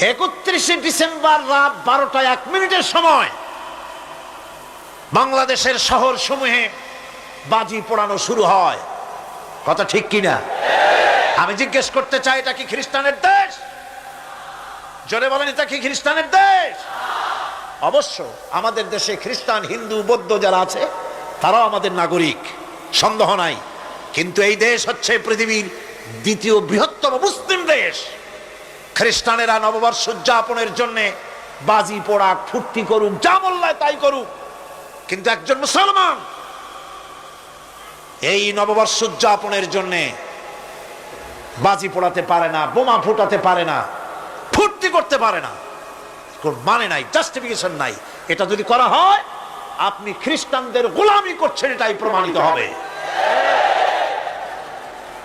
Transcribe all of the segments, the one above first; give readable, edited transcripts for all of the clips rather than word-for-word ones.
31শে December রাত 12টা 1 মিনিটের সময় বাংলাদেশের শহর সমূহে বাজি পোড়ানো শুরু হয়। কথা ঠিক কিনা? আমি জিজ্ঞেস করতে চাই, এটা কি খ্রিস্টানের দেশ? জোরে বলেন, এটা কি খ্রিস্টানের দেশ? অবশ্য আমাদের দেশে খ্রিস্টান, হিন্দু, বৌদ্ধ যারা আছে তারাও আমাদের নাগরিক, সন্দেহ নাই। কিন্তু এই দেশ হচ্ছে পৃথিবীর দ্বিতীয় বৃহত্তম মুসলিম দেশ। খ্রিস্টানেরা নববর্ষ উদযাপনের জন্য বাজি পোড়াক, ফুর্তি করুক, যা মোল্লায় তাই করুক, কিন্তু একজন মুসলমান এই নববর্ষ উদযাপনের জন্য বাজি পোড়াতে পারে না, বোমা ফুটাতে পারে না, ফুর্তি করতে পারে না। কোন মানে নাই, জাস্টিফিকেশন নাই। এটা যদি করা হয় আপনি খ্রিস্টানদের গোলামি করছেন, এটাই প্রমাণিত হবে।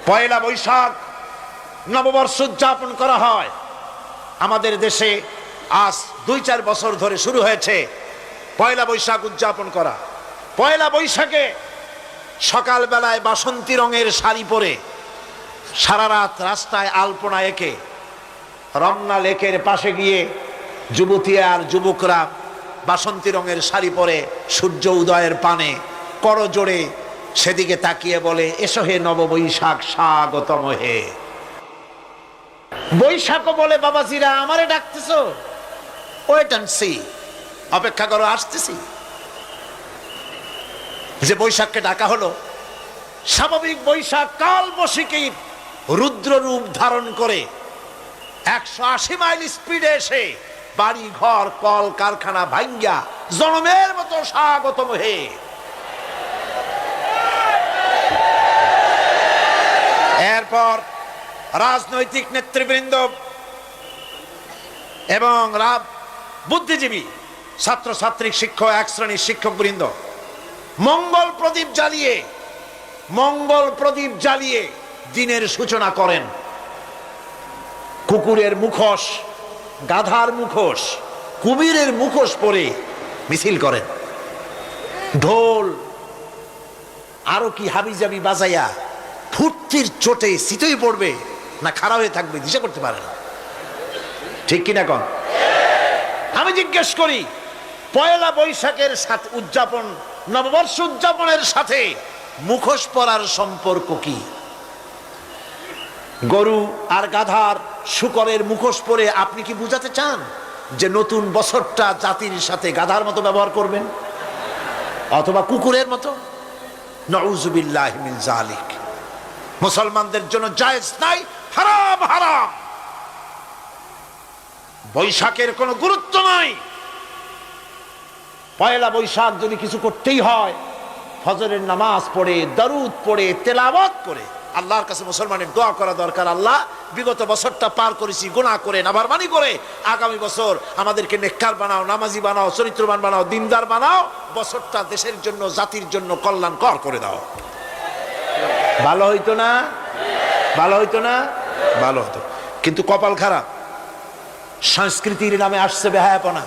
পয়লা বৈশাখ নববর্ষ উদযাপন করা হয় আমাদের দেশে। আজ 2-4 বছর ধরে শুরু হয়েছে পয়লা বৈশাখ উদযাপন করা। পয়লা বৈশাখে সকালবেলায় বাসন্তী রঙের শাড়ি পরে সারা রাত রাস্তায় আলপনা এঁকে রমনা লেকের পাশে গিয়ে যুবতী আর যুবকরা বাসন্তী রঙের শাড়ি পরে সূর্য উদয়ের পানে করজোড়ে সেদিকে তাকিয়ে বলে, এসো হে নববৈশাখ স্বাগতম হে। বৈশাখও বলে, বাবাজিরা আমারে ডাকতেছো? ওয়েট এন্ড সি, অপেক্ষা করো, আসতেছি। যে বৈশাখকে ডাকা হলো, স্বাভাবিক বৈশাখ কাল বৈশাখী রুদ্র রূপ ধারণ করে 180 মাইল স্পিডে এসে বাড়ি ঘর কল কারখানা ভাঙ্গা জনমের মতো স্বাগতম হে। এরপর রাজনৈতিক নেতৃবৃন্দ এবং বুদ্ধিজীবী, ছাত্রছাত্রী, শিক্ষক, এক শ্রেণীর শিক্ষক বৃন্দ মঙ্গল প্রদীপ জ্বালিয়ে দিনের সূচনা করেন। কুকুরের মুখোশ, গাধার মুখোশ, কুমিরের মুখোশ পরে মিছিল করেন। ঢোল আরো কি হাবিজাবি বাজাইয়া ফুর্তির চোটে শীতই পড়বে না খাড়া হয়ে থাকবে দিশা করতে পারে না। ঠিক কিনা কন? আমি জিজ্ঞেস করি, পয়লা বৈশাখের সাথে উদযাপন, নববর্ষ উদযাপনের সাথে মুখোশ পরার সম্পর্ক কি? গরু আর গাধার শূকরের মুখোশ পরে আপনি কি বুঝাতে চান যে নতুন বছরটা জাতির সাথে গাধার মতো ব্যবহার করবেন অথবা কুকুরের মতো? নাউযুবিল্লাহি মিন যালিক। মুসলমানদের জন্য জায়েজ নাই, হারাম হারাম। বৈশাখের কোনো গুরুত্ব নাই। পয়লা বৈশাখ যদি কিছু করতেই হয়, ফজরের নামাজ পড়ে, দরুদ পড়ে, তেলাওয়াত করে আল্লাহর কাছে মুসলমানের দোয়া করা দরকার। আল্লাহ, বিগত বছরটা পার করেছি গুনাহ করে, নাফরমানি করে, আগামী বছর আমাদেরকে নেককার বানাও, নামাজি বানাও, চরিত্রবান বানাও, দিনদার বানাও। বছরটা দেশের জন্য, জাতির জন্য কল্যাণকর করে দাও। ভালো হইতো না? ভালো হইতো না? ভালো হতো। কিন্তু কপাল খারাপ, সংস্কৃতির নামে আসছে বেহায়াপনা।